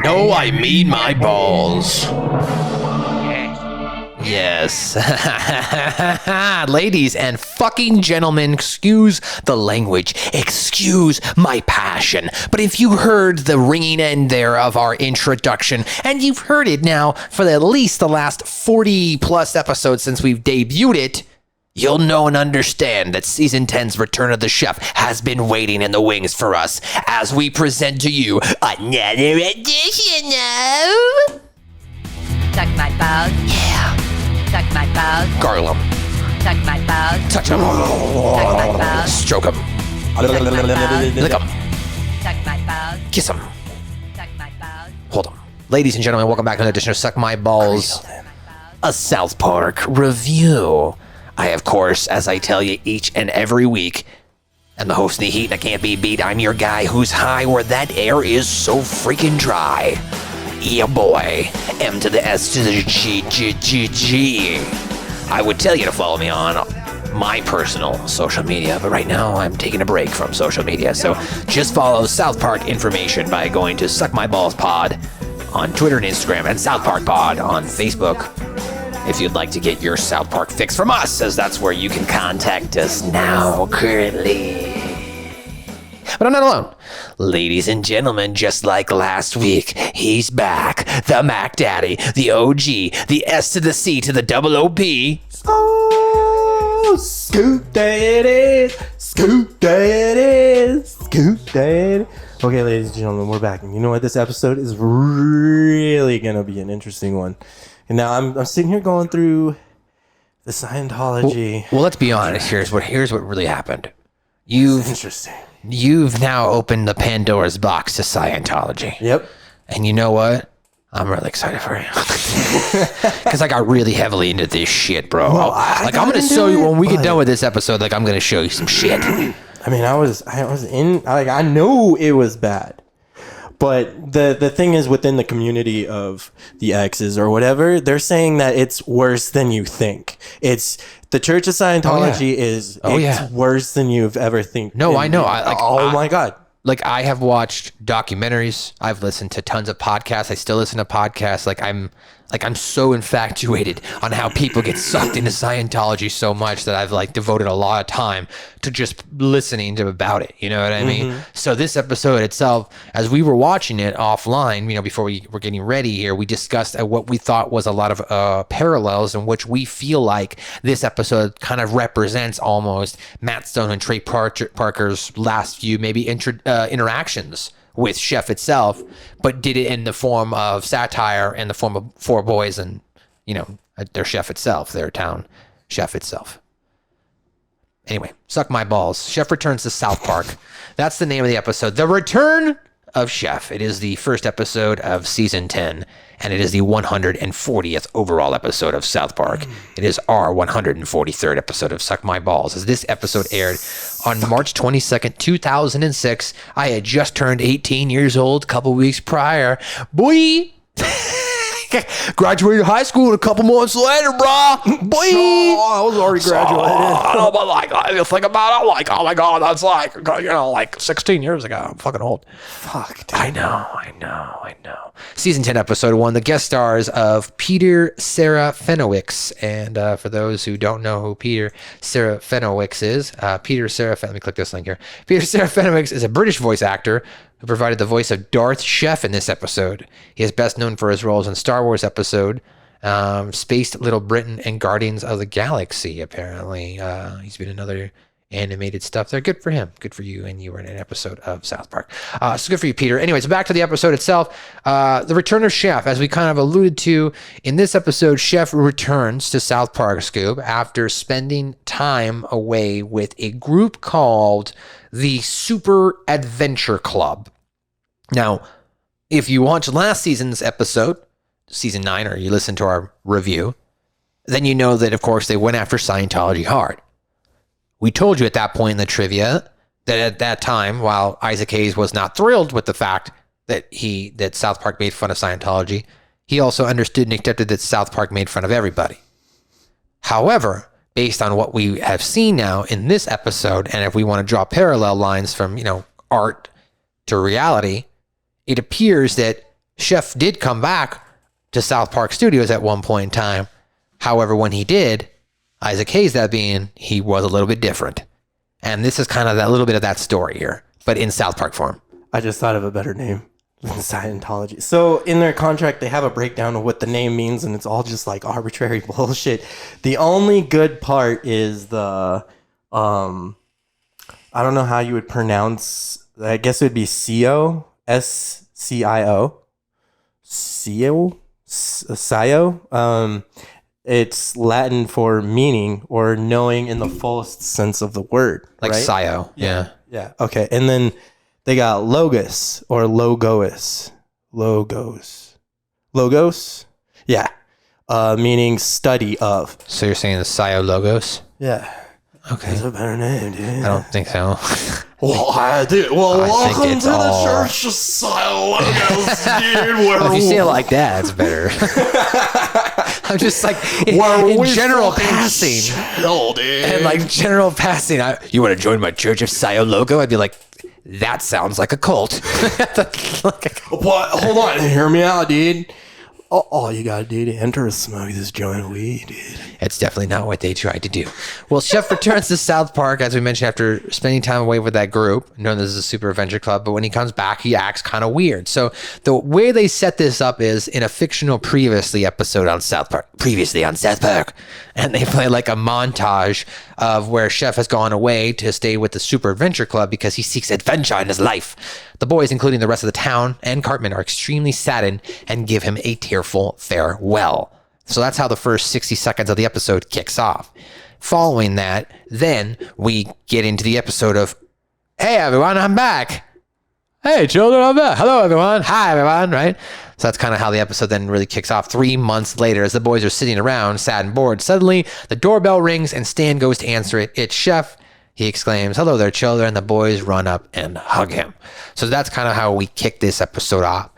No, I mean my balls. Yes. Ladies and fucking gentlemen, excuse the language, excuse my passion. But if you heard the ringing end there of our introduction, and you've heard it now for at least the last 40 plus episodes since we've debuted it, you'll know and understand that Season 10's Return of the Chef has been waiting in the wings for us as we present to you another edition of... Suck my balls. Yeah. Suck my balls. Gargle 'em. Suck my balls. Touch 'em. Suck my balls. Stroke 'em. Suck my balls. Lick 'em. Suck my balls. Kiss 'em. Suck my balls. Hold 'em. Ladies and gentlemen, welcome back to another edition of Suck My Balls, a South Park review. I, of course, as I tell you each and every week, am the host of the heat and I can't be beat. I'm your guy who's high where that air is so freaking dry. Yeah, boy. M to the S to the G. I would tell you to follow me on my personal social media, but right now I'm taking a break from social media. So just follow South Park information by going to Suck My Balls Pod on Twitter and Instagram, and South Park Pod on Facebook. If you'd like to get your South Park fix from us, as that's where you can contact us now, currently. But I'm not alone. Ladies and gentlemen, just like last week, he's back. The Mac Daddy, the OG, the S to the C to the double OP. Oh, scoop that is, scoop that is, scoop that. Okay, ladies and gentlemen, we're back. And you know what? This episode is really going to be an interesting one. And now I'm sitting here going through the Scientology. Well, let's be honest. Here's what really happened. Interesting. You've now opened the Pandora's box to Scientology. Yep. And you know what? I'm really excited for you. Because I got really heavily into this shit, bro. Well, I'm going to show you when we get done with this episode, I'm going to show you some shit. I mean, I was in, I know it was bad. But the thing is, within the community of the X's or whatever, they're saying that it's worse than you think. It's the Church of Scientology is worse than you've ever think. No, I know. My God. Like, I have watched documentaries. I've listened to tons of podcasts. I still listen to podcasts. I'm so infatuated on how people get sucked into Scientology so much that I've devoted a lot of time to just listening to about it. You know what I mean? So this episode itself, as we were watching it offline, before we were getting ready here, we discussed what we thought was a lot of parallels in which we feel like this episode kind of represents almost Matt Stone and Trey Parker's last few maybe interactions with Chef itself, but did it in the form of satire, in the form of four boys and, their chef itself, their town chef itself. Anyway, Suck My Balls. Chef returns to South Park. That's the name of the episode. The Return of Chef. It is the first episode of Season 10, and it is the 140th overall episode of South Park. It is our 143rd episode of Suck My Balls. As this episode aired on March 22nd, 2006, I had just turned 18 years old a couple weeks prior. Boy! Graduated high school a couple months later, brah. Boy! I was already graduated. I know, but I think about it, oh my God, that's 16 years ago. I'm fucking old. Fuck, dude. I know. Season 10, episode 1, the guest stars of Peter Serafinowicz. And for those who don't know who Peter Serafinowicz is, let me click this link here. Peter Serafinowicz is a British voice actor who provided the voice of Darth Chef in this episode. He is best known for his roles in Star Wars episode, Spaced Little Britain, and Guardians of the Galaxy, apparently. He's been in other animated stuff there. Good for him. Good for you. And you were in an episode of South Park. So good for you, Peter. Anyways, back to the episode itself. The Return of Chef. As we kind of alluded to in this episode, Chef returns to South Park, Scoob, after spending time away with a group called the Super Adventure Club. Now, if you watched last season's episode, season 9, or you listened to our review, then you know that, of course, they went after Scientology hard. We told you at that point in the trivia that at that time, while Isaac Hayes was not thrilled with the fact that South Park made fun of Scientology, he also understood and accepted that South Park made fun of everybody. However, based on what we have seen now in this episode, and if we want to draw parallel lines from, art to reality, it appears that Chef did come back to South Park Studios at one point in time. However, when he did, Isaac Hayes, that being, he was a little bit different. And this is kind of that little bit of that story here, but in South Park form. I just thought of a better name than Scientology. So in their contract, they have a breakdown of what the name means, and it's all just like arbitrary bullshit. The only good part is the, I don't know how you would pronounce, I guess it would be SCIO, SCIO, SCIO. It's Latin for meaning or knowing in the fullest sense of the word. Like right? SCIO. Yeah. Yeah. Okay. And then they got logos or logos. Logos? Yeah. Meaning study of. So you're saying the SCIO logos? Yeah. Okay. That's a better name, dude. I don't think so. Well, I did. Well, I think welcome it's to all- the Church of Scientology, dude. Well, if you say it like that, it's better. I'm just like, in we general fucking passing. chill, dude. And like general passing, you want to join my Church of SCIO logo? I'd be like, that sounds like a cult. But hold on, hear me out, dude. All you gotta do to enter is smoke this joint of weed, dude. It's definitely not what they tried to do. Well, Chef returns to South Park, as we mentioned, after spending time away with that group, known as the Super Adventure Club. But when he comes back, he acts kind of weird. So the way they set this up is in a fictional previously episode on South Park. Previously on South Park. And they play like a montage of where Chef has gone away to stay with the Super Adventure Club because he seeks adventure in his life. The boys, including the rest of the town and Cartman, are extremely saddened and give him a tearful farewell. So that's how the first 60 seconds of the episode kicks off. Following that, then we get into the episode of, hey everyone, I'm back. Hey children, I'm back. Hello everyone. Hi everyone, right? So that's kind of how the episode then really kicks off. 3 months later, as the boys are sitting around, sad and bored, suddenly the doorbell rings and Stan goes to answer it. It's Chef. He exclaims, hello there, children. The boys run up and hug him. So that's kind of how we kick this episode off.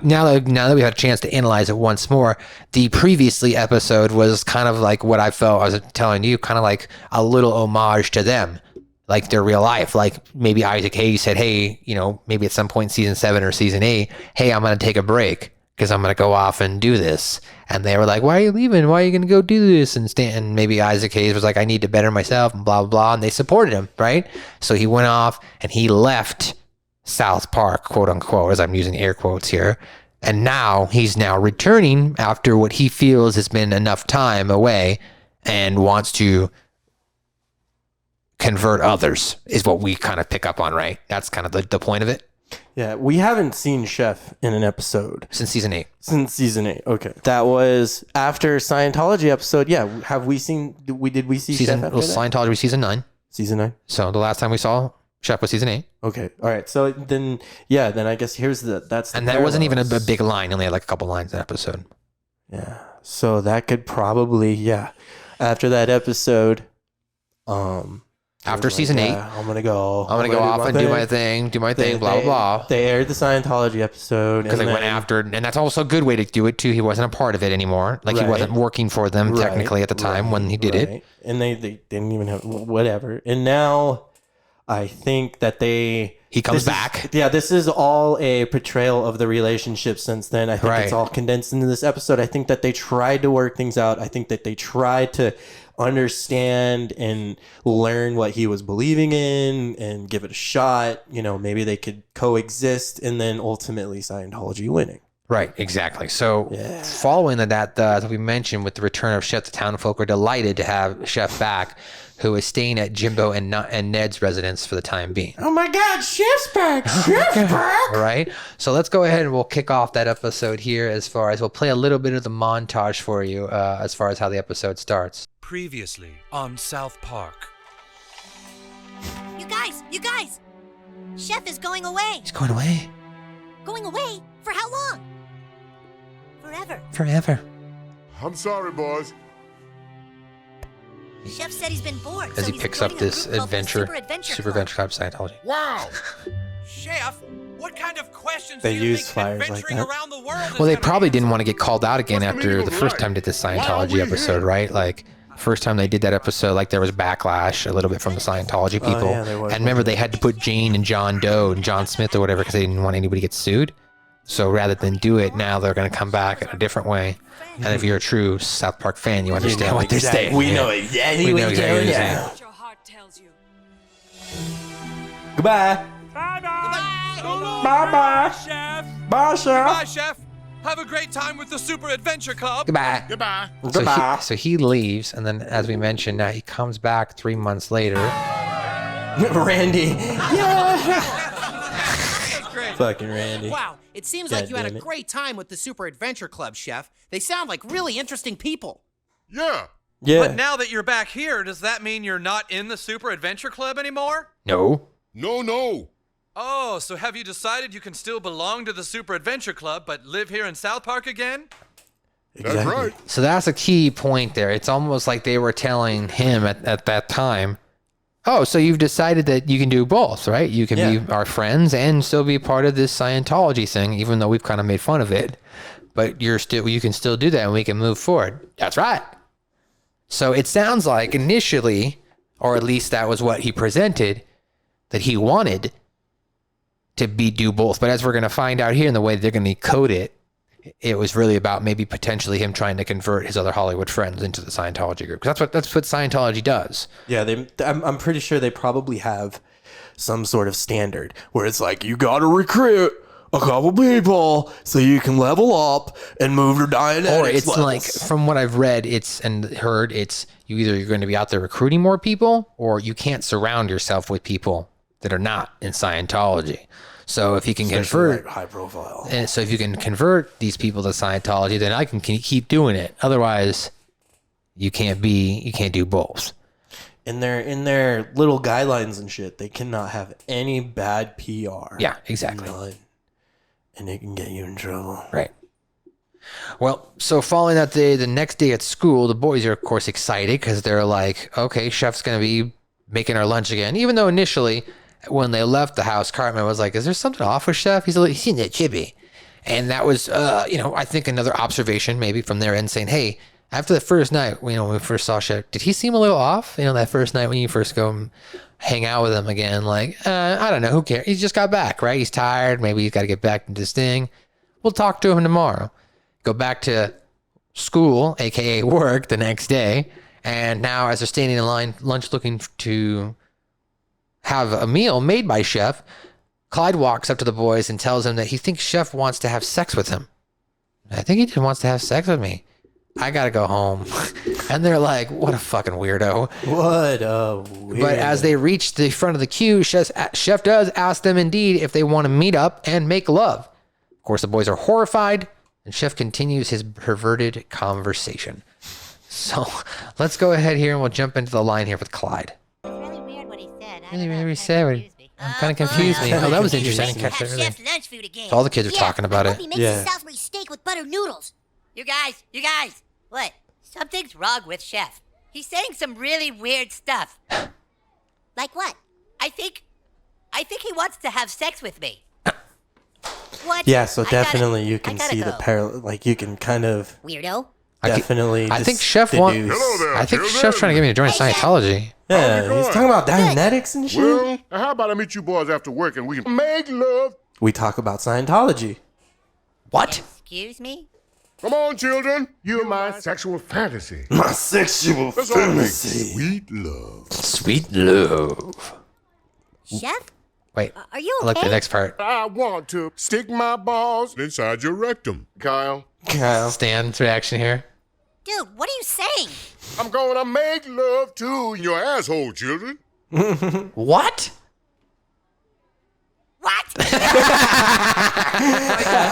Now that we had a chance to analyze it once more, the previously episode was kind of like what I felt I was telling you, kind of like a little homage to them, like their real life. Like maybe Isaac Hayes said, hey, maybe at some point in season 7 or season 8, hey, I'm going to take a break because I'm going to go off and do this. And they were like, why are you leaving? Why are you going to go do this? And maybe Isaac Hayes was like, I need to better myself and blah, blah, blah. And they supported him, right? So he went off and he left South Park, quote unquote, as I'm using air quotes here. And now he's returning after what he feels has been enough time away and wants to convert others is what we kind of pick up on, right? That's kind of the point of it. Yeah, we haven't seen Chef in an episode Since season 8. Okay, that was after Scientology episode. Yeah, have we seen? Did we see Chef after that? Scientology was season 9. Season 9. So the last time we saw Chef was season 8. Okay, all right. So then, then I guess here's that's. And that wasn't even a big line. Only had like a couple lines in the episode. Yeah. So that could probably after that episode, after season 8, I'm gonna go. I'm gonna go off and do my thing, blah, blah, blah. They aired the Scientology episode. Because they went after, and that's also a good way to do it too. He wasn't a part of it anymore. Like he wasn't working for them technically at the time when he did it. And they didn't even have whatever. And now I think that he comes back. This is all a portrayal of the relationship since then. I think it's all condensed into this episode. I think that they tried to work things out. I think that they tried to understand and learn what he was believing in and give it a shot. Maybe they could coexist and then ultimately Scientology winning. Right, exactly. So following that, as we mentioned, with the return of Chef, the townfolk were delighted to have Chef back, who is staying at Jimbo and Ned's residence for the time being. Oh my God, Chef's back! Chef's back! Right? So let's go ahead and we'll kick off that episode here as far as we'll play a little bit of the montage for you as far as how the episode starts. Previously on South Park. You guys! Chef is going away! He's going away. Going away? For how long? Forever. I'm sorry, boys. Chef said he's been bored. As so he he's picks up joining a this group called the Super Club. Adventure Club Scientology. Wow. Chef, what kind of questions They do you use think flyers like adventuring that. around the world is Well, they gonna probably be? didn't want to get called out again What's the after meaning the of first life? time they did the Why are Scientology we episode, here? right? Like, first time they did that episode, like, there was backlash a little bit from the Scientology people. yeah, there was. And remember, they had to put Jane and John Doe and John Smith or whatever because they didn't want anybody to get sued. So rather than do it now, they're going to come back in a different way. And if you're a true South Park fan, you understand what they're saying. We know exactly We what know you're exactly doing what you're now. What your heart tells you. Goodbye. Bye-bye. Chef. Bye, Chef. Bye, Chef. Have a great time with the Super Adventure Club. Goodbye. Goodbye. Goodbye. So he leaves, and then, as we mentioned, now he comes back 3 months later. Randy. Yeah. That's great. Fucking Randy. Wow, it seems God like you had a damn it. great time with the Super Adventure Club, Chef. They sound like really interesting people. Yeah. Yeah. But now that you're back here, does that mean you're not in the Super Adventure Club anymore? No. No. Oh, so have you decided you can still belong to the Super Adventure Club but live here in South Park again? That's right. So that's a key point there. It's almost like they were telling him at that time, oh, so you've decided that you can do both, right? You can be our friends and still be part of this Scientology thing, even though we've kind of made fun of it. But you can still do that and we can move forward. That's right. So it sounds like initially, or at least that was what he presented, that he wanted to do both. But as we're going to find out here in the way they're going to code it, it was really about maybe potentially him trying to convert his other Hollywood friends into the Scientology group. Because that's what Scientology does. Yeah, I'm pretty sure they probably have some sort of standard where it's like, you got to recruit a couple people so you can level up and move to Dianetics Or it's levels. like, from what I've read, it's you're going to be out there recruiting more people, or you can't surround yourself with people that are not in Scientology. So if you can convert, high profile. and so if you can convert these people to Scientology, then I can keep doing it. Otherwise, you can't do both. In their little guidelines and shit, they cannot have any bad PR. Yeah, exactly. None. And it can get you in trouble. Right. Well, so following that day, the next day at school, the boys are of course excited because they're like, okay, Chef's going to be making our lunch again. Even though initially, when they left the house, Cartman was like, is there something off with Chef? He seemed a bit chippy. And that was, I think another observation maybe from their end saying, hey, after the first night, when we first saw Chef, did he seem a little off? That first night when you first go and hang out with him again, like, I don't know, who cares? He just got back, right? He's tired. Maybe he's got to get back into this thing. We'll talk to him tomorrow. Go back to school, aka work, the next day. And now as they're standing in line, lunch looking to have a meal made by Chef, Clyde walks up to the boys and tells them that he thinks Chef wants to have sex with him. I think he just wants to have sex with me. I gotta go home. And they're like, what a fucking weirdo. What a weird. But as they reach the front of the queue, Chef does ask them indeed if they want to meet up and make love. Of course, the boys are horrified, and Chef continues his perverted conversation. So let's go ahead here and we'll jump into the line here with Clyde. It's really weird what he said. Really weird what he said. I'm kind of confused me. Oh, that was interesting. I didn't catch that Have earlier. Chef's lunch food again. So all the kids are talking about I it. hope he makes Yeah. a Salisbury steak with buttered noodles. You guys. What? Something's wrong with Chef. He's saying some really weird stuff. Like what? I think he wants to have sex with me. What? Yeah, so I gotta- definitely you I can gotta see the go. parallel. Like you can kind of Weirdo. definitely. I think just Chef wants. deduce- Hello there. I think children. Chef's trying to get me to join Hey, Chef. Scientology. Yeah, How's it he's going? talking about Dianetics and shit. Well, how about I meet you boys after work and we can make love? We talk about Scientology. What? Excuse me? Come on, children. You're my sexual fantasy. My sexual Let's all make sweet love. Sweet love. Chef? Wait. Are you I like okay? the next part. I want to stick my balls inside your rectum, Kyle. Kyle. Stan's reaction here. Dude, what are you saying? I'm gonna make love to your asshole, children. What? What?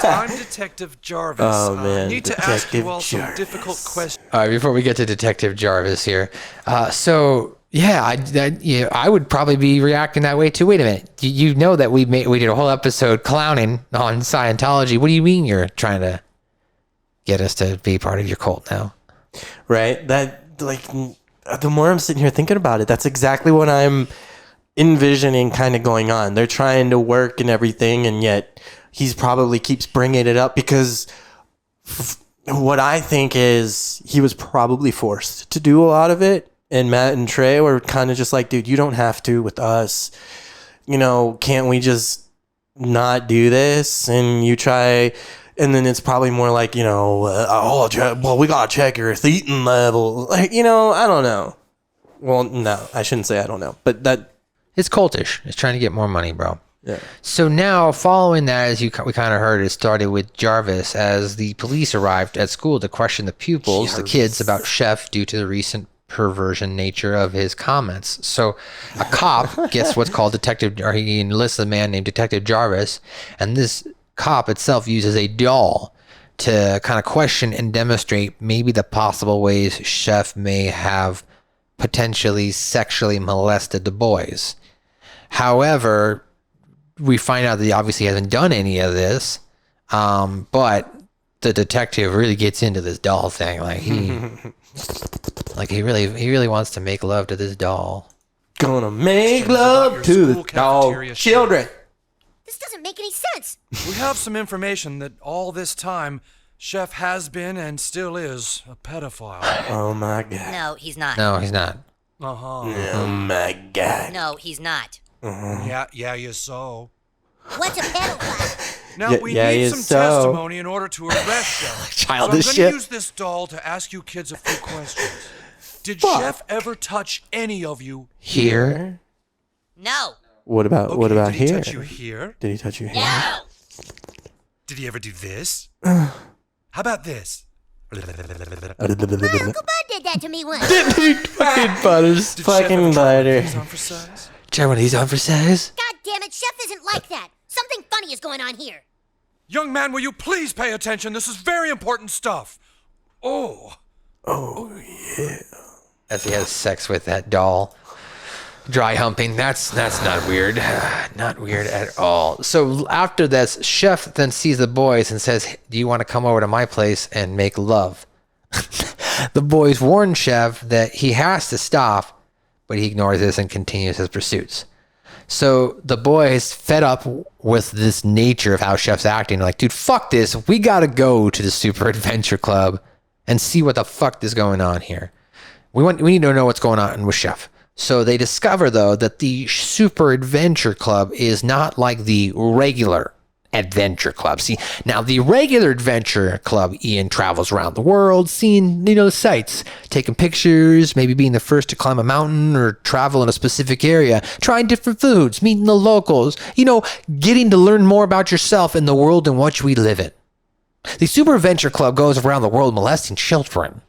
I'm Detective Jarvis. Oh, man, I need to ask Detective you all some Jarvis. difficult questions. All right, before we get to Detective Jarvis here, I would probably be reacting that way too. Wait a minute, you know that we did a whole episode clowning on Scientology. What do you mean you're trying to get us to be part of your cult now? Right? That, like, the more I'm sitting here thinking about it, that's exactly what I'm envisioning kind of going on. They're trying to work and everything, and yet he's probably keeps bringing it up because what I think is he was probably forced to do a lot of it. And Matt and Trey were kind of just like, dude, you don't have to with us. Can't we just not do this, and you try, and then it's probably more like, you know, well, we gotta check your thetan level. Like, you know, I don't know. Well, no, I shouldn't say I don't know, but that It's cultish. It's trying to get more money, bro. yeah. So now, following that, as we kind of heard, it started with Jarvis as the police arrived at school to question the pupils, the kids, about Chef due to the recent perversion nature of his comments. So a cop gets what's called Detective, or he enlists a man named Detective Jarvis, and this cop itself uses a doll to kind of question and demonstrate maybe the possible ways Chef may have potentially sexually molested the boys. However, we find out that he obviously hasn't done any of this, but the detective really gets into this doll thing. Like he really wants to make love to this doll. Gonna make Questions about love your to school the dog cafeteria children. This doesn't make any sense. We have some information that all this time, Chef has been and still is a pedophile. Oh my god. No, he's not. No, he's not. Uh-huh. Oh my god. No, he's not. Yeah, you so. What's a pedophile? Now, we yeah, need you some so. testimony in order to arrest Chef. Childish so I'm shit. going to use this doll to ask you kids a few questions. Did Chef ever touch any of you? Here? No. What about Did he here? touch you here? Did he touch you here? No. Did he ever do this? How about this? My Uncle Bud did that to me once. Fucking butters. Did Chef Fucking ever try butter. these on for size? Try one of these on for size? God damn it, Chef isn't like that. Something funny is going on here. Young man, will you please pay attention? This is very important stuff. Oh. As he has sex with that doll. Dry humping. That's not weird. Not weird at all. So after this, Chef then sees the boys and says, do you want to come over to my place and make love? The boys warn Chef that he has to stop, but he ignores this and continues his pursuits. So the boys, fed up with this nature of how Chef's acting, are like, dude, fuck this. We got to go to the Super Adventure Club and see what the fuck is going on here. We need to know what's going on with Chef. So they discover, though, that the Super Adventure Club is not like the regular Adventure Club. See, now the regular Adventure Club, Ian travels around the world, seeing, the sights, taking pictures, maybe being the first to climb a mountain or travel in a specific area, trying different foods, meeting the locals, getting to learn more about yourself and the world in which we live in. The Super Adventure Club goes around the world molesting children.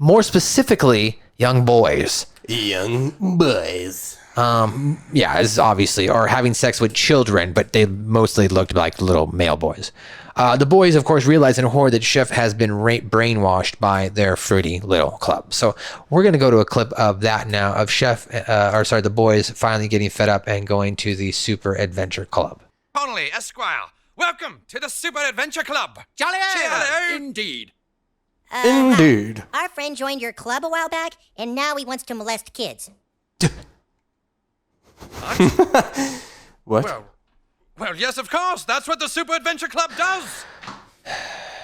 More specifically, young boys. Young boys. Yeah, as obviously, or having sex with children, but they mostly looked like little male boys. The boys, of course, realize in horror that Chef has been brainwashed by their fruity little club. So we're going to go to a clip of that now, of the boys finally getting fed up and going to the Super Adventure Club. Connolly, Esquire, welcome to the Super Adventure Club. Jolly Cheerio. indeed. Indeed. Our friend joined your club a while back, and now he wants to molest kids. What? Well, yes, of course. That's what the Super Adventure Club does.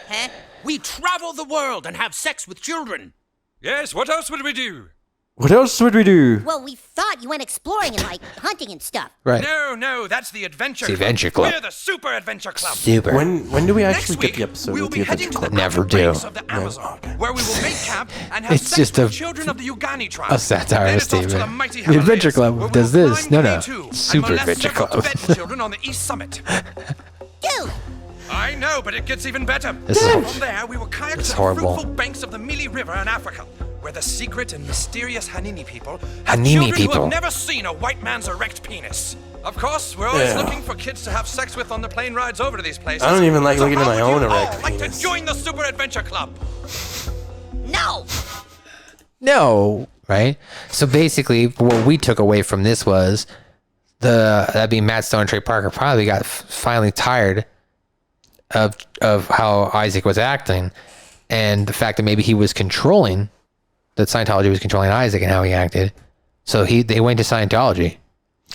Huh? We travel the world and have sex with children. Yes, what else would we do? What else would we do? Well, we thought you went exploring and, hunting and stuff. Right. No, that's the Adventure It's the Adventure Club. We're the Super Adventure Club. Super. When do we Next actually week, get the episode we'll with be the heading Adventure to the Club? Never outer do. banks of the Amazon, where we will make camp and have It's sex just with a- children of the Ugani tribe. a satire Then of it's off to Steven. the mighty The Adventure Himalayas, Club where we does will this. climb No. K2 and Super molest Adventure several Club. Tibetan children on the East Summit. Dude, I know, but it gets even better. This is- From there, we will kayak to It's the horrible. fruitful banks of the Mili River in Africa, where the secret and mysterious Hanini people Hanini children who people. have never seen a white man's erect penis. Of course, we're always Yeah. looking for kids to have sex with on the plane rides over to these places. I don't even like So looking at how my would own you all erect like penis. to join the Super Adventure Club? no. No, right? So basically, what we took away from this was that being Matt Stone and Trey Parker probably got finally tired of how Isaac was acting, and the fact that maybe he was controlling, that Scientology was controlling Isaac and how he acted. So they went to Scientology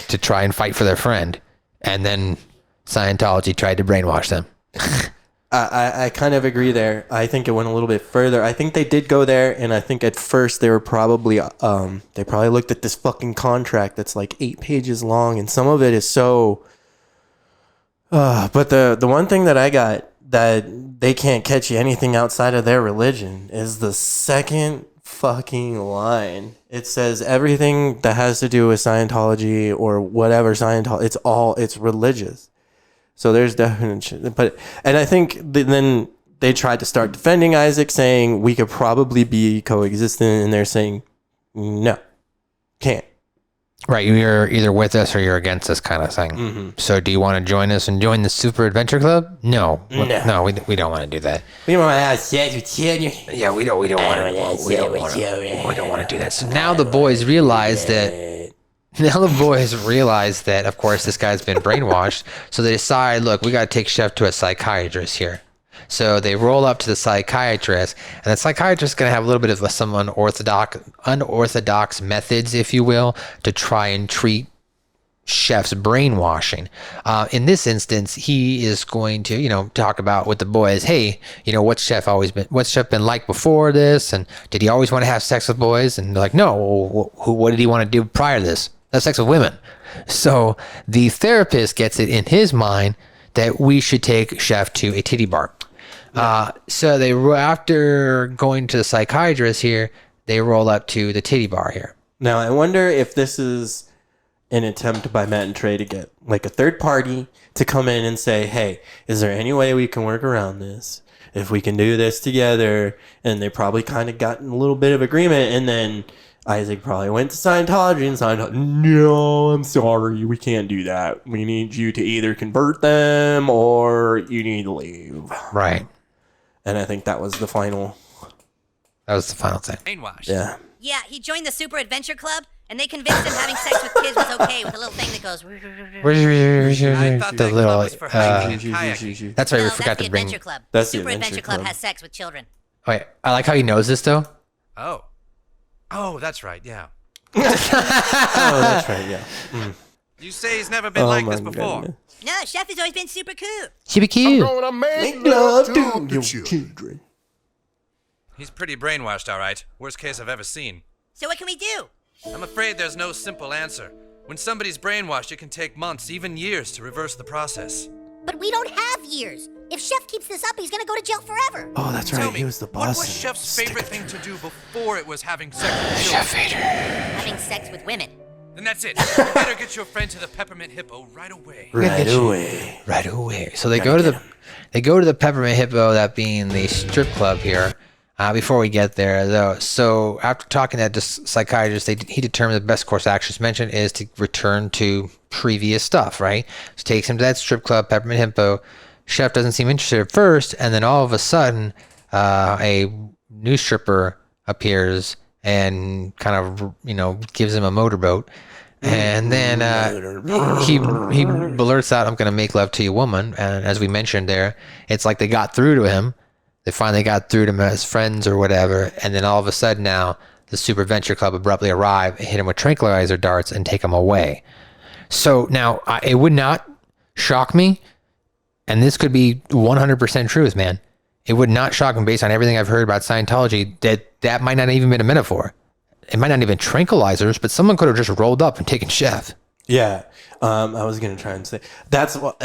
to try and fight for their friend, and then Scientology tried to brainwash them. I kind of agree there. I think it went a little bit further. I think they did go there, and I think at first they were probably they probably looked at this fucking contract that's like 8 pages long, and some of it is so But the one thing that I got that they can't catch you anything outside of their religion is the second fucking line. It says everything that has to do with Scientology or whatever Scientology, it's religious. So there's definitely, and I think then they tried to start defending Isaac, saying we could probably be coexistent, and they're saying no, can't. Right, you're either with us or you're against us, kind of thing. So, do you want to join us and join the Super Adventure Club? No, no, we don't want to do that. We don't want to have sex with children. Yeah, we don't want to. We don't want to do that. So now the boys realize that. Now the boys realize that, of course, this guy's been brainwashed. So they decide, look, we got to take Chef to a psychiatrist here. So they roll up to the psychiatrist, and the psychiatrist is going to have a little bit of some unorthodox methods, if you will, to try and treat Chef's brainwashing. In this instance, he is going to, talk about with the boys, hey, what's Chef been like before this? And did he always want to have sex with boys? And they're like, no, what did he want to do prior to this? Have sex with women. So the therapist gets it in his mind that we should take Chef to a titty bar. So after going to the psychiatrist here, they roll up to the titty bar here. Now, I wonder if this is an attempt by Matt and Trey to get like a third party to come in and say, hey, is there any way we can work around this? If we can do this together. And they probably kind of got in a little bit of agreement. And then Isaac probably went to Scientology and Scientology, no, I'm sorry, we can't do that. We need you to either convert them or you need to leave. Right. And I think that was the final. That was the final thing. Brainwashed. Yeah. Yeah, he joined the Super Adventure Club, and they convinced him having sex with kids was okay with a little thing that goes. I thought The that little, club was for hiking and kayaking. that's right. No, We that's forgot the to bring. Adventure Club. That's the Super Adventure Adventure Club Club. has sex with children. Wait, I like how he knows this though. Oh, that's right, yeah. Oh, that's right. Yeah. You say he's never been like my this before. goodness. No, Chef has always been super cool. She be I'm cute. gonna make Make love love to to the your children. children. He's pretty brainwashed, all right. Worst case I've ever seen. So what can we do? I'm afraid there's no simple answer. When somebody's brainwashed, it can take months, even years, to reverse the process. But we don't have years. If Chef keeps this up, he's gonna go to jail forever. Oh, that's Tell right. me, He was the boss. what was in Chef's Stick favorite thing Adventure. to do before it was having sex with children? Having sex with women. Then that's it. You better get your friend to the Peppermint Hippo right away. Right away. Right away. So they go to the Peppermint Hippo, that being the strip club here. Before we get there, though, so after talking to that psychiatrist, he determined the best course of action mentioned is to return to previous stuff, right? So takes him to that strip club, Peppermint Hippo. Chef doesn't seem interested at first, and then all of a sudden, a new stripper appears and kind of, gives him a motorboat. And then he blurts out, I'm going to make love to you, woman. And as we mentioned there, it's like they got through to him. They finally got through to him as friends or whatever. And then all of a sudden now, the Super Adventure Club abruptly arrive, hit him with tranquilizer darts, and take him away. So now, it would not shock me, and this could be 100% truth, man. It would not shock me based on everything I've heard about Scientology that might not have even been a metaphor. It might not even tranquilizers, but someone could have just rolled up and taken Chef. Yeah. I was going to try and say that's what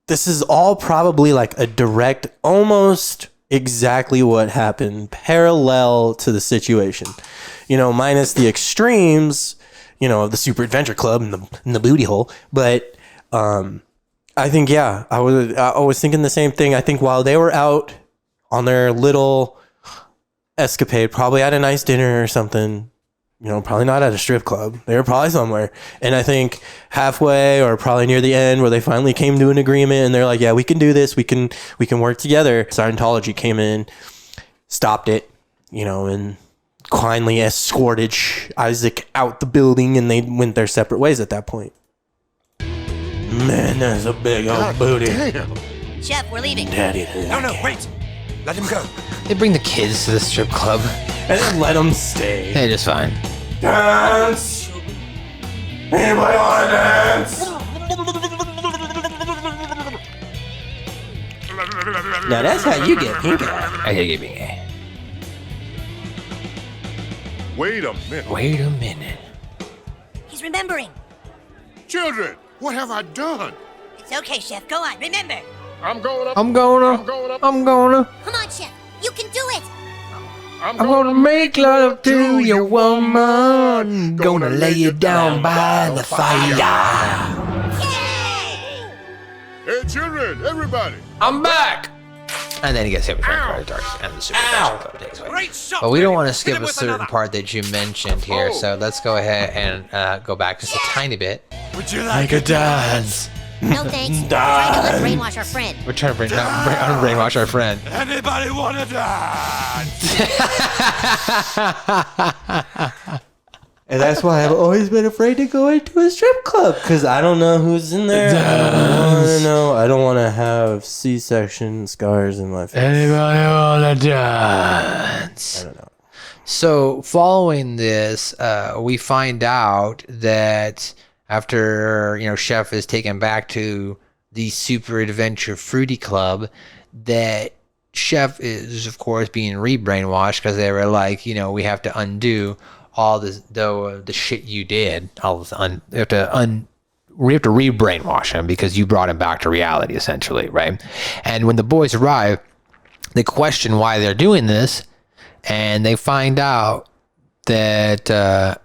this is all probably like a direct, almost exactly what happened, parallel to the situation, minus the extremes, of the Super Adventure Club and the booty hole. But, I think, yeah, I was thinking the same thing. I think while they were out on their little escapade, probably at a nice dinner or something, probably not at a strip club. They were probably somewhere. And I think halfway or probably near the end where they finally came to an agreement and they're like, yeah, we can do this. We can work together. Scientology came in, stopped it, and kindly escorted Isaac out the building, and they went their separate ways at that point. Man, that's a big old booty. Damn. Chef, we're leaving. Daddy. No, wait. Let him go. They bring the kids to the strip club. And then let them stay. They're just fine. Dance! Anybody want to dance? Now that's how you get pink eye. I gotta give me. Wait a minute. Wait a minute. He's remembering. Children, what have I done? It's It's okay, Chef. Go on. Remember. I'm going up. I'm gonna. Come on, Chef. You can do it. I'm gonna make love to your woman. Gonna lay you down by the fire. Hey, children, everybody. I'm back. And then he gets hit with Fire Dark and the Super Adventure Club takes away. Great shot, But we don't baby. want to Hit skip him a with certain another. part that you mentioned here, so let's go ahead and go back just a tiny bit. Would you like a dance? No thanks. We're trying to unbrainwash our friend. We're trying to unbrainwash our friend. Anybody want to dance? And that's why I've always been afraid to go into a strip club, because I don't know who's in there. I don't want to know. I don't want to have C-section scars in my face. Anybody want to dance? I don't know. So following this, we find out that after Chef is taken back to the Super Adventure Fruity Club, that Chef is of course being re-brainwashed because they were like, we have to undo all the shit you did. We have to re-brainwash him because you brought him back to reality, essentially, right? And when the boys arrive, they question why they're doing this, and they find out that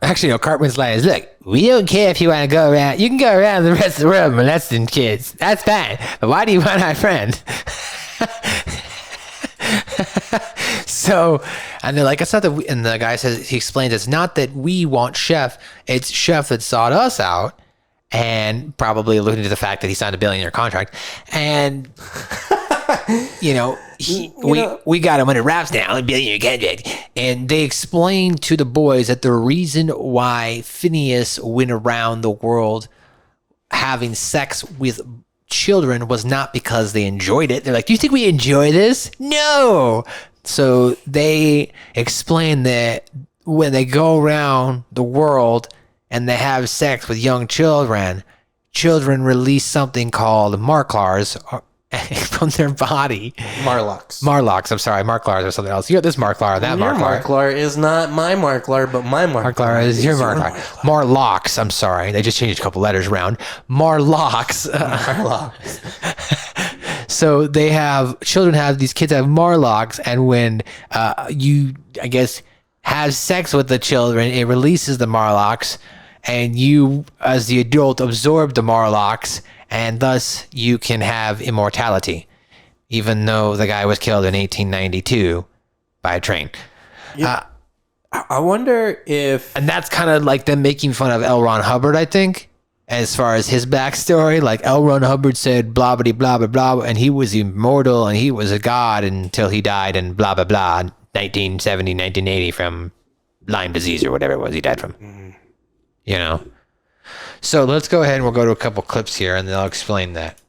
actually, Cartman's line is, "Look, we don't care if you want to go around. You can go around the rest of the world molesting kids. That's fine. But why do you want our friend?" So, and they're like, "It's not that." And the guy says, he explains, "It's not that we want Chef. It's Chef that sought us out." And probably alluding to the fact that he signed a $1 billion contract, and we got him under wraps now, $1 billion contract. And they explained to the boys that the reason why Phineas went around the world having sex with children was not because they enjoyed it. They're like, "Do you think we enjoy this?" No. So they explain that when they go around the world and they have sex with young children release something called Marklars from their body. Marlocks, I'm sorry, Marklars or something else. You got this Marklar, that Your Marklar. Marklar is not my Marklar, but my Marklar. Marklar is your Marklar. Marlocks, I'm sorry. They just changed a couple letters around. Marlocks. So these kids have Marlocks, and when you, I guess, have sex with the children, it releases the Marlocks, and you, as the adult, absorb the Marlocks, and thus you can have immortality, even though the guy was killed in 1892 by a train. Yeah. I wonder if... And that's kind of like them making fun of L. Ron Hubbard, I think, as far as his backstory. Like, L. Ron Hubbard said blah, blah, blah, blah, blah, and he was immortal, and he was a god until he died in blah, blah, blah, 1970, 1980 from Lyme disease or whatever it was he died from. So let's go ahead and we'll go to a couple clips here, and they'll explain that.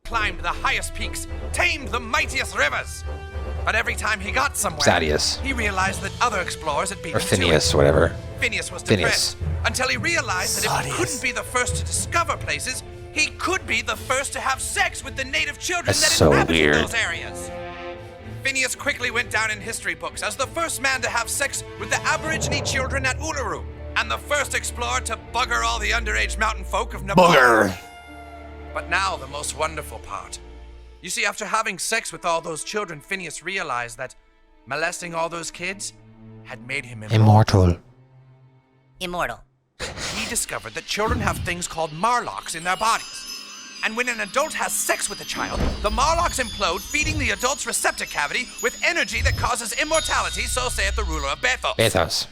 Climbed the highest peaks, tamed the mightiest rivers. But every time he got somewhere, Thaddeus. he realized that other explorers had beaten Or him to Phineas, it. whatever. Phineas was Phineas. depressed until he realized that if he couldn't be the first to discover places, he could be the first to have sex with the native children That's that so inhabited weird. those areas. Phineas quickly went down in history books as the first man to have sex with the Aborigine children at Uluru, and the first explorer to bugger all the underage mountain folk of Nepal. Bugger! But now the most wonderful part. You see, after having sex with all those children, Phineas realized that molesting all those kids had made him Immortal. Immortal. He discovered that children have things called Marlocks in their bodies. And when an adult has sex with a child, the Marlocks implode, feeding the adult's receptor cavity with energy that causes immortality, so saith the ruler of Bethos. Bethos.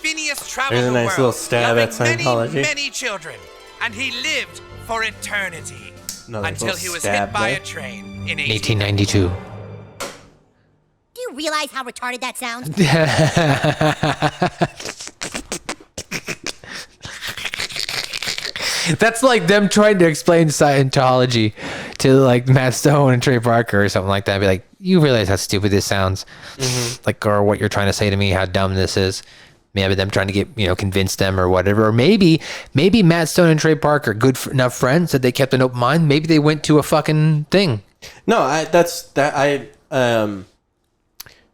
Phineas traveled There's a the nice world, little stab at loving Scientology. many children, and he lived for eternity Another until little he was stab hit by there. a train in 1892. Do you realize how retarded that sounds? That's like them trying to explain Scientology to like Matt Stone and Trey Parker or something like that. Be like, you realize how stupid this sounds, like, or what you're trying to say to me, how dumb this is. Maybe them trying to get convince them or whatever. Or maybe Matt Stone and Trey Parker enough friends that they kept an open mind. Maybe they went to a fucking thing. No,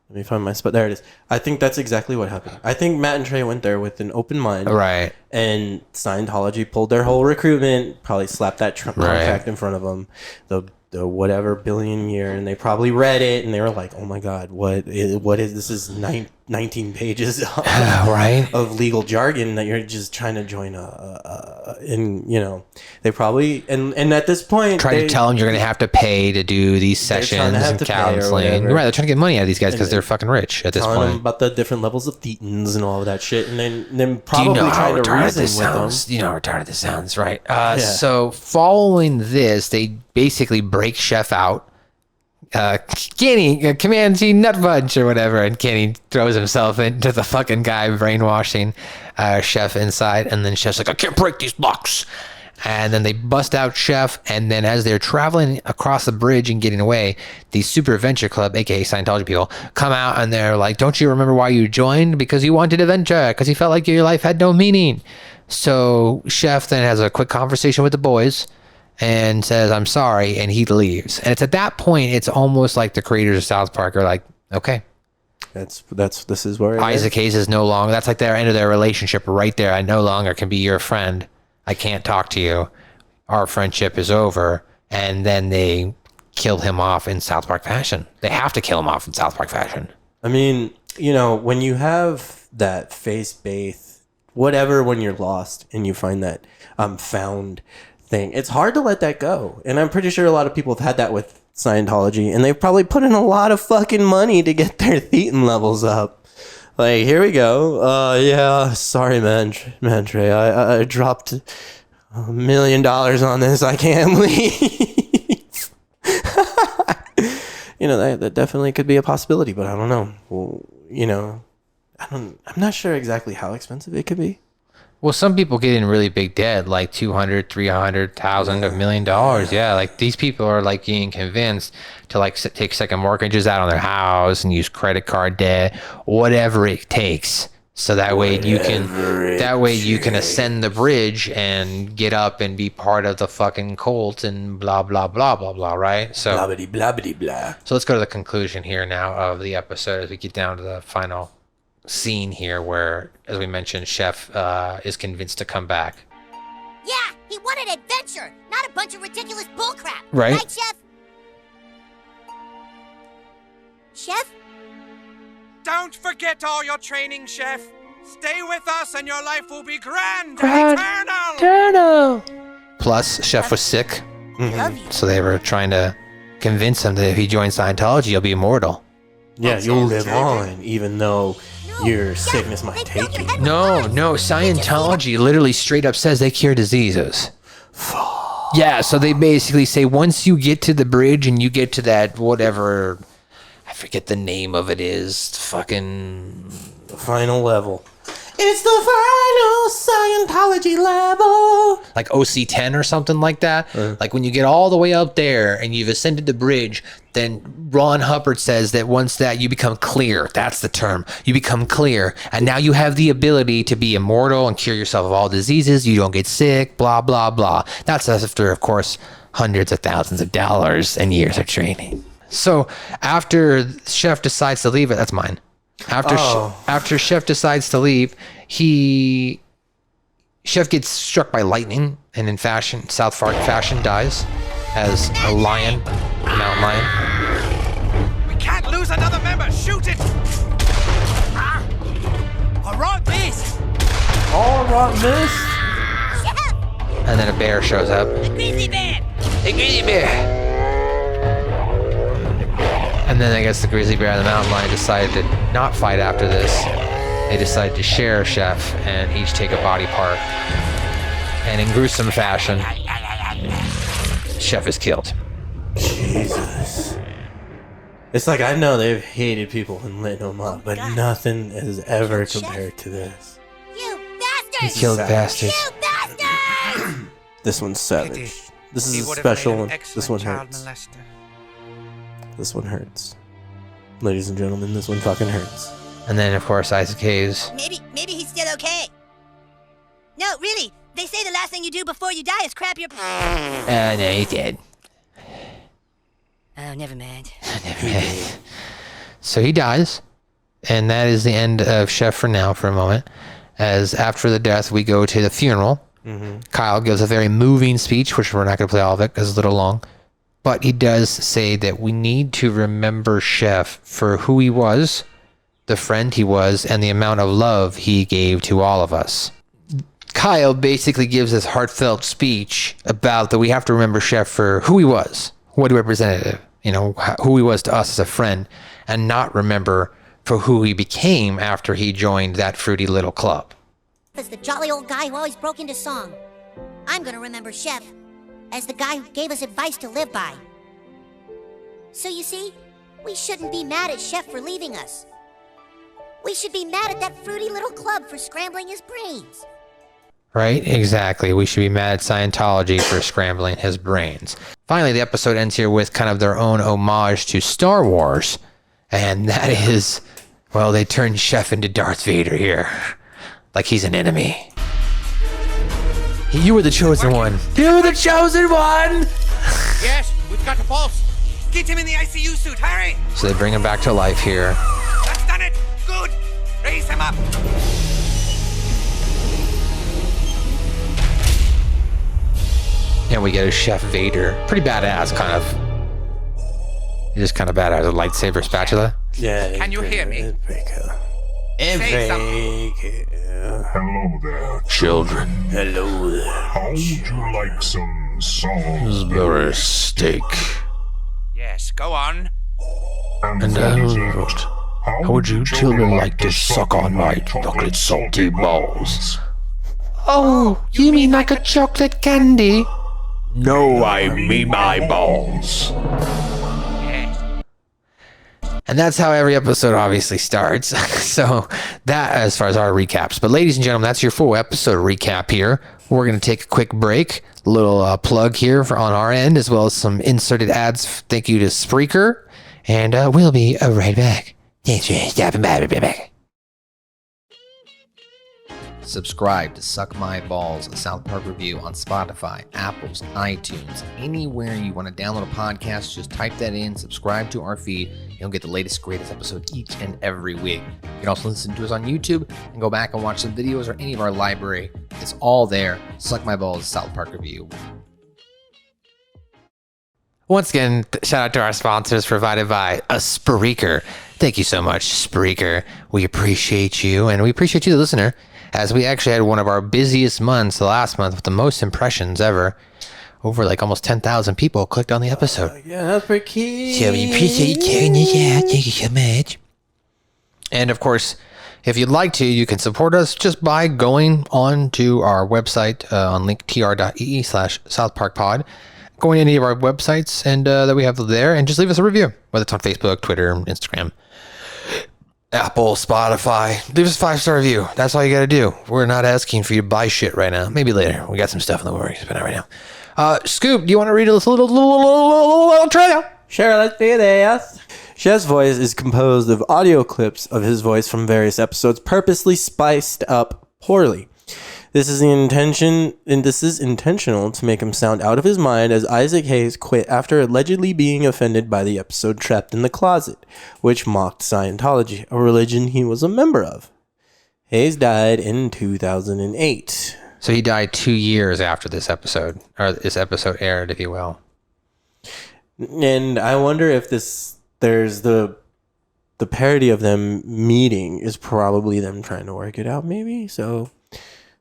Let me find my spot. There it is. I think that's exactly what happened. I think Matt and Trey went there with an open mind. Right. And Scientology pulled their whole recruitment, probably slapped that contract in front of them, the whatever billion year, and they probably read it, and they were like, oh my God, what is this is 19 pages right. of legal jargon that you're just trying to join and you know, they probably, and at this point, trying to tell them you're going to have to pay to do these sessions and counseling. Right, they're trying to get money out of these guys because they're fucking rich at this point. Telling them about the different levels of thetans and all of that shit, and then probably trying to reason with them. You know how retarded this sounds, right? So following this, they basically break Chef out. Kenny commands he nut bunch or whatever, and Kenny throws himself into the fucking guy brainwashing Chef inside, and then Chef's like, I can't break these locks. And then they bust out Chef, and then as they're traveling across the bridge and getting away, the Super Adventure Club, aka Scientology people, come out and they're like, don't you remember why you joined? Because you wanted adventure, because you felt like your life had no meaning. So Chef then has a quick conversation with the boys and says, I'm sorry, and he leaves. And it's at that point, it's almost like the creators of South Park are like, okay. This is where Isaac Hayes is no longer, that's like their end of their relationship right there. I no longer can be your friend. I can't talk to you. Our friendship is over. And then they killed him off in South Park fashion. They have to kill him off in South Park fashion. I mean, you know, when you have that face-based, whatever, when you're lost and you find that found thing, it's hard to let that go. And I'm pretty sure a lot of people have had that with Scientology, and they've probably put in a lot of fucking money to get their thetan levels up. Like, here we go. Yeah, sorry, man, Trey. I dropped $1 million on this. I can't leave. You know, that definitely could be a possibility, but I don't know. Well, you know, I'm not sure exactly how expensive it could be. Well, some people get in really big debt, like 200, 300,000, $1 million. Yeah, like these people are like being convinced to like take second mortgages out on their house and use credit card debt, whatever it takes. So that way you can ascend the bridge and get up and be part of the fucking cult and blah blah blah blah blah. Right? So blah blah blah. So let's go to the conclusion here now of the episode as we get down to the final scene here where, as we mentioned, Chef is convinced to come back. Yeah, he wanted adventure, not a bunch of ridiculous bullcrap. Right, Chef? Chef? Don't forget all your training, Chef. Stay with us and your life will be grand and eternal. Plus, Chef was sick, Love you. so they were trying to convince him that if he joins Scientology, he'll be immortal. Yeah, you'll live on, even though your sickness might take you. No, Scientology literally straight up says they cure diseases. Yeah, so they basically say once you get to the bridge and you get to that whatever, I forget the name of it is, fucking The final level. It's the final Scientology level. like OC10 or something like that. Like when you get all the way up there and you've ascended the bridge, then Ron Hubbard says that once that you become clear, that's the term. You become clear, and now you have the ability to be immortal and cure yourself of all diseases. You don't get sick, blah, blah, blah. That's after, of course, hundreds of thousands of dollars and years of training. So after Chef decides to leave it, that's mine. After Chef decides to leave, Chef gets struck by lightning, and in South Park fashion, dies as a lion, a mountain lion. We can't lose another member. Shoot it. All right, miss. All right, miss. And then a bear shows up. The grizzly bear. The grizzly bear. And then I guess the grizzly bear and the mountain lion decided to not fight after this. They decided to share Chef and each take a body part. And in gruesome fashion, Chef is killed. Jesus. It's like, I know they've hated people and lit them up, but nothing has ever compared to this. You bastards! He killed bastards. You bastards! This one's savage. This is a special one. This one hurts. This one hurts. Ladies and gentlemen, this one fucking hurts. And then, of course, Isaac Hayes. Maybe he's still okay. No, really. They say the last thing you do before you die is crap your... No, he's dead. Oh, never mind. So he dies, and that is the end of Chef for now for a moment. As after the death, we go to the funeral. Kyle gives a very moving speech, which we're not going to play all of it because it's a little long. But he does say that we need to remember Chef for who he was, the friend he was, and the amount of love he gave to all of us. Kyle basically gives this heartfelt speech about that we have to remember Chef for who he was, what he represented, who he was to us as a friend, and not remember for who he became after he joined that fruity little club. As the jolly old guy who always broke into song. I'm gonna remember Chef as the guy who gave us advice to live by. So you see, we shouldn't be mad at Chef for leaving us. We should be mad at that fruity little club for scrambling his brains. Right? Exactly. We should be mad at Scientology for scrambling his brains. Finally, the episode ends here with kind of their own homage to Star Wars. And that is, well, they turned Chef into Darth Vader here. Like he's an enemy. You were the chosen one. You were the chosen one! Yes, we've got a pulse. Get him in the ICU suit, hurry! So they bring him back to life here. That's done it! Good! Raise him up! And we get a Chef Vader. Pretty badass, kind of. He's just kind of badass. A lightsaber spatula. Yeah. Can you hear me? It's pretty cool. Say something. Hello there. Children. Hello there. How would you like some songs? Very steak. Yes, go on. And And for dessert, how would you children like to suck on my chocolate salty balls? Oh, you mean like a chocolate candy? No, I mean my balls. Yes. And that's how every episode obviously starts. So that as far as our recaps. But ladies and gentlemen, that's your full episode recap here. We're going to take a quick break. A little plug here on our end, as well as some inserted ads. Thank you to Spreaker. And we'll be right back. Thanks for stopping by. We'll be back. Subscribe to Suck My Balls, a South Park review on Spotify, Apple's, iTunes, anywhere you want to download a podcast. Just type that in, subscribe to our feed. You'll get the latest, greatest episode each and every week. You can also listen to us on YouTube and go back and watch some videos or any of our library. It's all there. Suck My Balls, South Park review. Once again, shout out to our sponsors provided by a Spreaker. Thank you so much, Spreaker. We appreciate you, and we appreciate you, the listener, as we actually had one of our busiest months the last month with the most impressions ever. Over like almost 10,000 people clicked on the episode. Yeah, that's pretty key. So we appreciate you checking this out. Thank you so much. And of course, if you'd like to, you can support us just by going on to our website on linktr.ee/southparkpod. Going to any of our websites and that we have there, and just leave us a review, whether it's on Facebook, Twitter, Instagram, Apple, Spotify. Leave us a 5-star review. That's all you got to do. We're not asking for you to buy shit right now. Maybe later. We got some stuff in the works, but not right now. Scoop, do you want to read a little trailer? Sure, let's do this. Chef's voice is composed of audio clips of his voice from various episodes, purposely spiced up poorly. This is intentional to make him sound out of his mind, as Isaac Hayes quit after allegedly being offended by the episode Trapped in the Closet, which mocked Scientology, a religion he was a member of. Hayes died in 2008. So he died 2 years after this episode, or this episode aired, if you will. And I wonder if there's the parody of them meeting is probably them trying to work it out, maybe. So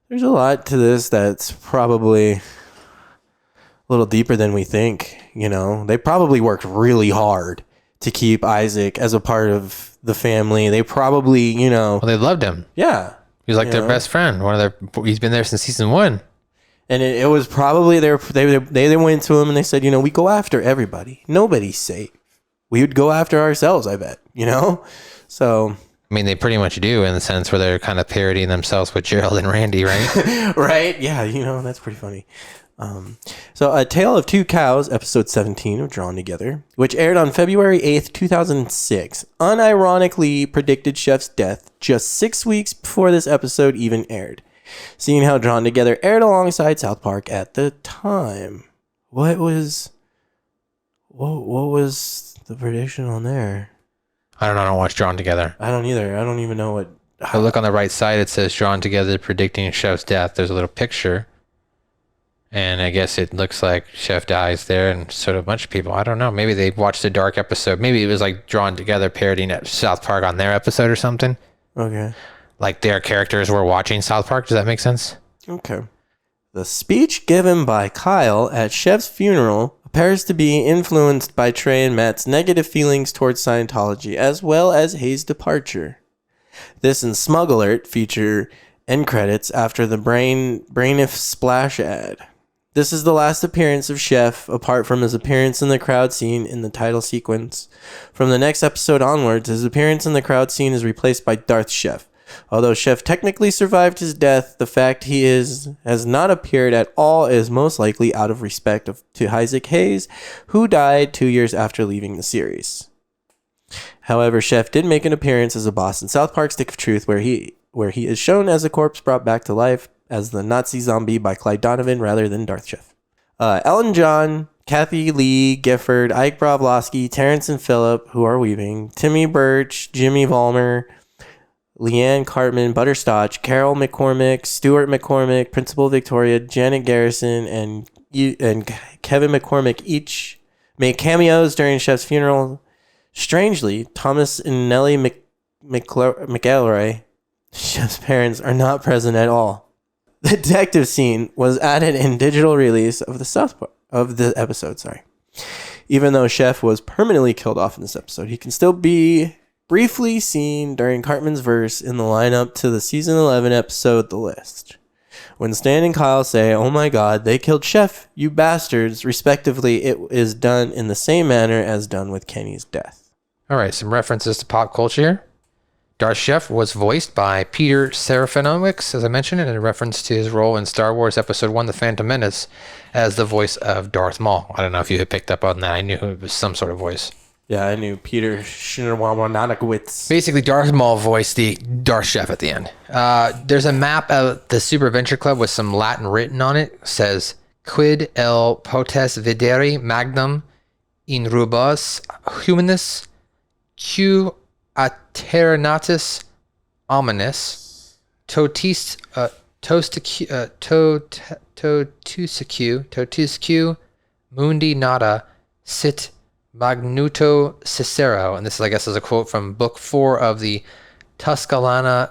there's a lot to this that's probably a little deeper than we think. You know, they probably worked really hard to keep Isaac as a part of the family. They probably, Well, they loved him. yeah. He was like their best friend. He's been there since season 1. And it was probably they went to him and they said, we go after everybody. Nobody's safe. We would go after ourselves, I bet, So, I mean, they pretty much do, in the sense where they're kind of parodying themselves with Gerald and Randy, right? right? Yeah, that's pretty funny. So, A Tale of Two Cows, episode 17 of Drawn Together, which aired on February 8th, 2006, unironically predicted Chef's death just 6 weeks before this episode even aired. Seeing how Drawn Together aired alongside South Park at the time. What was the prediction on there? I don't watch Drawn Together. I don't either. I don't even know what. If I look on the right side, it says Drawn Together predicting Chef's death. There's a little picture. And I guess it looks like Chef dies there, and so do a bunch of people. I don't know. Maybe they watched a dark episode. Maybe it was like Drawn Together parodying at South Park on their episode or something. Okay. Like their characters were watching South Park. Does that make sense? Okay. The speech given by Kyle at Chef's funeral appears to be influenced by Trey and Matt's negative feelings towards Scientology, as well as Hayes' departure. This and Smug Alert feature end credits after the Brainif splash ad. This is the last appearance of Chef, apart from his appearance in the crowd scene in the title sequence. From the next episode onwards, his appearance in the crowd scene is replaced by Darth Chef. Although Chef technically survived his death, the fact he has not appeared at all is most likely out of respect to Isaac Hayes, who died 2 years after leaving the series. However, Chef did make an appearance as a boss in South Park Stick of Truth, where he is shown as a corpse brought back to life as the Nazi zombie by Clyde Donovan rather than Darth Chef. Ellen John, Kathy Lee Gifford, Ike Bravlowski, Terrence and Phillip, who are weaving, Timmy Birch, Jimmy Vollmer, Leanne Cartman, Butterscotch, Carol McCormick, Stuart McCormick, Principal Victoria, Janet Garrison, and Kevin McCormick each made cameos during Chef's funeral. Strangely, Thomas and Nellie McElroy, Chef's parents, are not present at all. The detective scene was added in digital release of the episode. Even though Chef was permanently killed off in this episode, he can still be briefly seen during Cartman's verse in the lineup to the season 11 episode The List. When Stan and Kyle say, "Oh my god, they killed Chef, you bastards," respectively, it is done in the same manner as done with Kenny's death. All right, some references to pop culture here. Darth Chef was voiced by Peter Serafinowicz, as I mentioned, in reference to his role in Star Wars Episode 1, The Phantom Menace, as the voice of Darth Maul. I don't know if you had picked up on that. I knew it was some sort of voice. Yeah, I knew Peter Shinawawanakwitz. Basically, Darth Maul voiced the Darth Chef at the end. There's a map of the Super Adventure Club with some Latin written on it. It says, "Quid el potes videri magnum in rubus humanis q aternatus omnis totuscu mundi nada sit magnuto Cicero." And this, I guess, is a quote from Book 4 of the Tusculana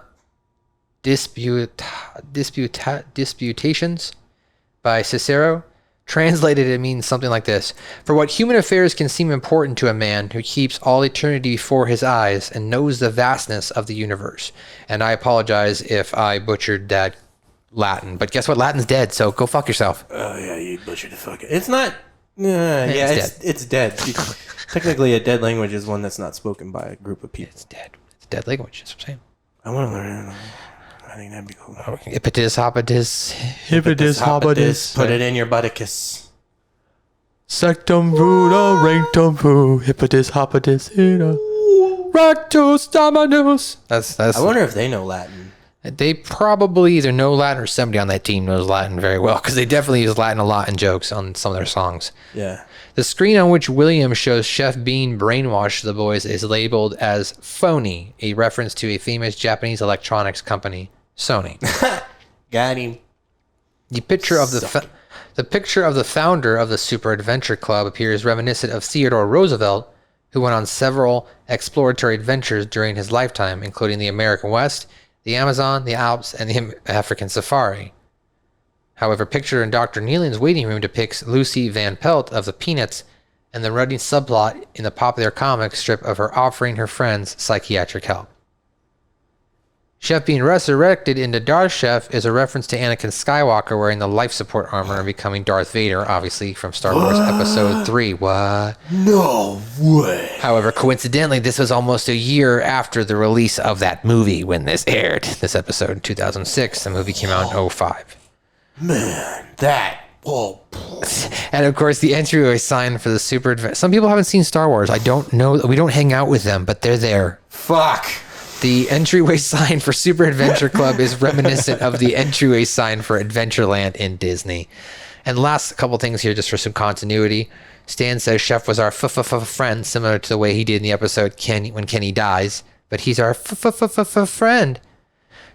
Disputations by Cicero. Translated, it means something like this: "For what human affairs can seem important to a man who keeps all eternity before his eyes and knows the vastness of the universe." And I apologize if I butchered that Latin, but guess what? Latin's dead, so go fuck yourself. Oh yeah, you butchered the fuck. It's not. It's dead. Technically, a dead language is one that's not spoken by a group of people. It's dead. It's a dead language. That's what I'm saying. I want to learn it. I think that'd be cool. Hippotis hoppidis. Put it in your butticus. Sectum ruda rectum fu hippotis hoppidis rectus dominus. That's. I wonder if they know Latin. They probably either know Latin or somebody on that team knows Latin very well, because they definitely use Latin a lot in jokes on some of their songs. Yeah. The screen on which William shows Chef Bean brainwash the boys is labeled as phony, a reference to a famous Japanese electronics company, Sony. Got him. The picture of the founder of the Super Adventure Club appears reminiscent of Theodore Roosevelt, who went on several exploratory adventures during his lifetime, including the American West, the Amazon, the Alps, and the African safari. However, picture in Dr. Nealing's waiting room depicts Lucy Van Pelt of the Peanuts and the running subplot in the popular comic strip of her offering her friends psychiatric help. Chef being resurrected into Darth Chef is a reference to Anakin Skywalker wearing the life support armor and becoming Darth Vader, obviously from Star Wars Episode 3. What? No way. However, coincidentally, this was almost a year after the release of that movie when this aired. This episode in 2006. The movie came out in 2005. Man, that. Whoa. And of course, the entryway sign for the Super Adventure. Some people haven't seen Star Wars. I don't know. We don't hang out with them, but they're there. Fuck. The entryway sign for Super Adventure Club is reminiscent of the entryway sign for Adventureland in Disney. And last couple things here, just for some continuity. Stan says Chef was our friend, similar to the way he did in the episode when Kenny dies, but he's our friend.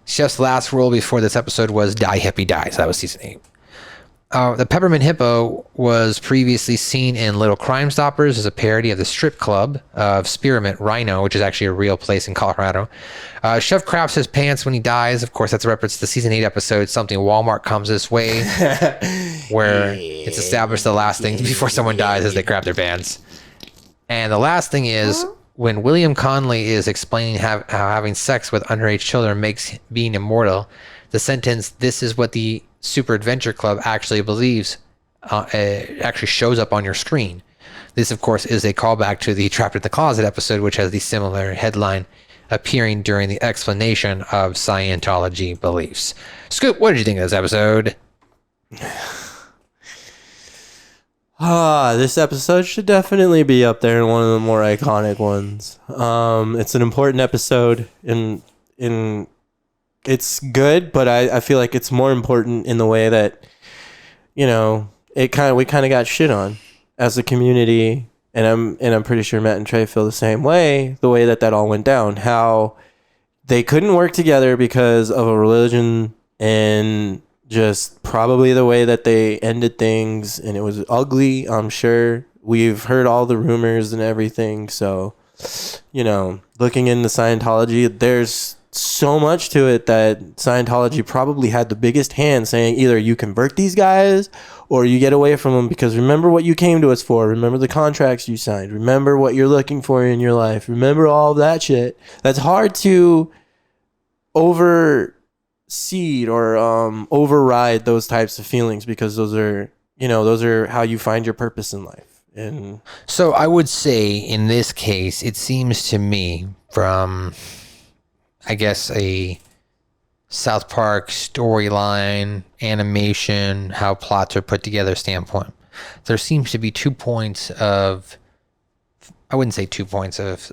Chef's last role before this episode was Die Hippie Dies. That was season 8. The Peppermint Hippo was previously seen in Little Crime Stoppers as a parody of the strip club of Spearmint Rhino, which is actually a real place in Colorado. Chef craps his pants when he dies. Of course, that's a reference to the season 8 episode, Something Walmart Comes This Way, where it's established the last thing before someone dies is they crap their pants. And the last thing is when William Conley is explaining how having sex with underage children makes being immortal, the sentence, "This is what the Super Adventure Club actually believes," actually shows up on your screen. This, of course, is a callback to the Trapped in the Closet episode, which has the similar headline appearing during the explanation of Scientology beliefs. Scoop, what did you think of this episode? This episode should definitely be up there in one of the more iconic ones. It's an important episode in it's good, but I feel like it's more important in the way that, we kind of got shit on as a community, and I'm pretty sure Matt and Trey feel the same way. The way that all went down, how they couldn't work together because of a religion, and just probably the way that they ended things, and it was ugly. I'm sure we've heard all the rumors and everything. So, looking into Scientology, there's so much to it that Scientology probably had the biggest hand, saying either you convert these guys or you get away from them, because remember what you came to us for. Remember the contracts you signed. Remember what you're looking for in your life. Remember all of that shit. That's hard to oversee or override those types of feelings, because those are how you find your purpose in life. And so I would say in this case, it seems to me from, I guess, a South Park storyline, animation, how plots are put together standpoint, there seems to be 2 points of, I wouldn't say 2 points of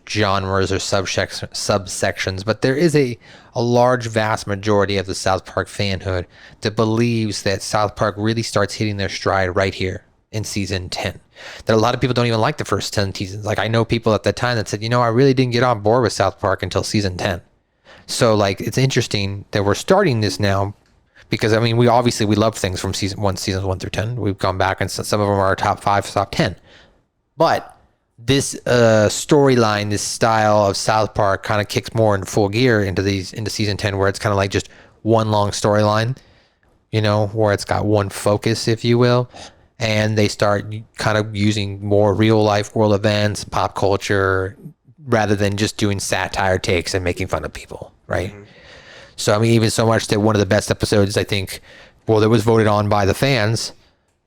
genres or subsections, but there is a large, vast majority of the South Park fanhood that believes that South Park really starts hitting their stride right here in season 10. That a lot of people don't even like the first 10 seasons. Like, I know people at the time that said, I really didn't get on board with South Park until season 10. So, it's interesting that we're starting this now, because, we love things from seasons 1 through 10. We've gone back, and some of them are our top 5, top 10. But this storyline, this style of South Park kind of kicks more in full gear into season 10, where it's kind of like just one long storyline, where it's got one focus, if you will. And they start kind of using more real life world events, pop culture, rather than just doing satire takes and making fun of people, right? Mm-hmm. So, even so much that one of the best episodes, I think, that was voted on by the fans,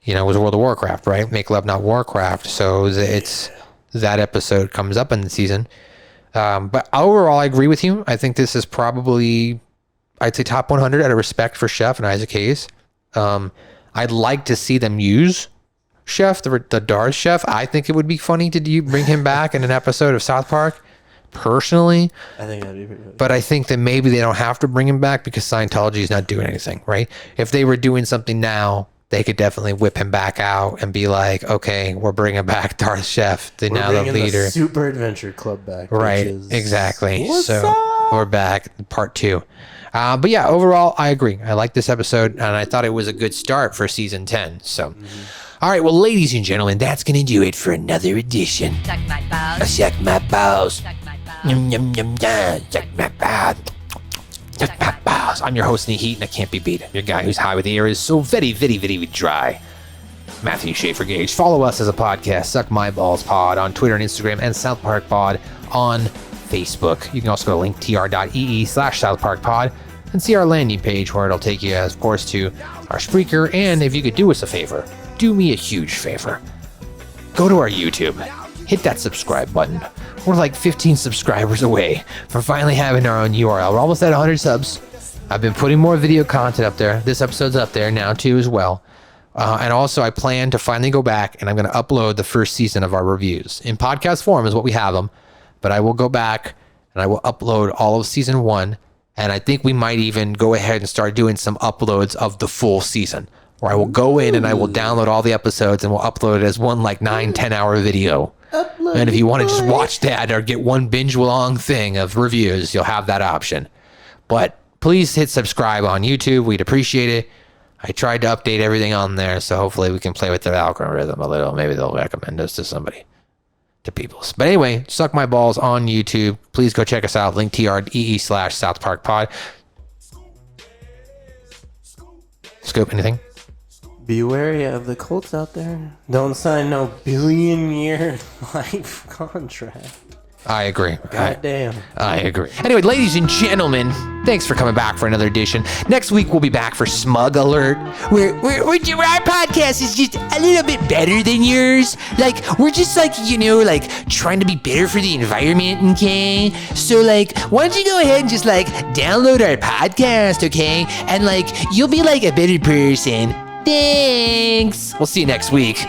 was World of Warcraft, right? Make Love Not Warcraft. So it's that episode comes up in the season. But overall, I agree with you. I think this is probably, I'd say, top 100 out of respect for Chef and Isaac Hayes. I'd like to see them use Chef, the Darth Chef. I think it would be funny to bring him back in an episode of South Park. Personally, I think that'd be pretty good. But I think that maybe they don't have to bring him back because Scientology is not doing anything, right? If they were doing something now, they could definitely whip him back out and be like, okay, we're bringing back Darth Chef, the leader. The Super Adventure Club back. Right, exactly. So we're back, part 2. But yeah, overall, I agree. I like this episode, and I thought it was a good start for season 10. So, All right, well, ladies and gentlemen, that's going to do it for another edition. Suck my balls. Suck my balls. Suck my balls. Yum, yum, yum, yum. Suck my balls. Suck my balls. I'm your host in the heat, and I can't be beat. Your guy who's high with the air is so very, very, very dry. Matthew Schaefer Gage. Follow us as a podcast, Suck My Balls Pod, on Twitter and Instagram, and South Park Pod on Facebook. You can also go to linktr.ee/South Park Pod and see our landing page, where it'll take you, of course, to our Spreaker. And if you could do us a favor, do me a huge favor. Go to our YouTube. Hit that subscribe button. We're like 15 subscribers away from finally having our own URL. We're almost at 100 subs. I've been putting more video content up there. This episode's up there now, too, as well. And also, I plan to finally go back, and I'm going to upload the first season of our reviews. In podcast form is what we have them. But I will go back, and I will upload all of season 1. And I think we might even go ahead and start doing some uploads of the full season. where I will go in and I will download all the episodes and we'll upload it as one like 9-10 hour video. And if you want to just watch that or get one binge long thing of reviews, you'll have that option. But please hit subscribe on YouTube. We'd appreciate it. I tried to update everything on there, so hopefully we can play with their algorithm a little. Maybe they'll recommend us to somebody, to people. But anyway, Suck My Balls on YouTube. Please go check us out. linktr.ee/South Park Pod. Scoop, anything? Be wary of the cults out there. Don't sign no billion-year life contract. I agree. God damn. I agree. Anyway, ladies and gentlemen, thanks for coming back for another edition. Next week, we'll be back for Smug Alert, where our podcast is just a little bit better than yours. Like, we're just like, trying to be better for the environment, okay? So, like, why don't you go ahead and just, like, download our podcast, okay? And, like, you'll be, like, a better person. Thanks. We'll see you next week.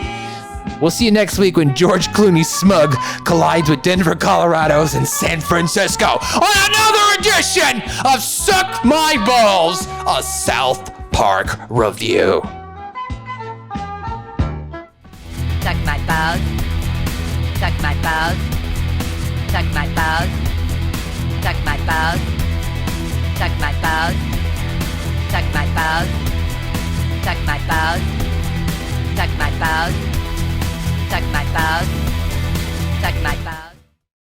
We'll see you next week when George Clooney's Smug collides with Denver, Colorado's and San Francisco on another edition of Suck My Balls, a South Park review. Suck my balls. Suck my balls. Suck my balls. Suck my balls. Suck my balls. Suck my balls. Suck my balls. Suck my balls.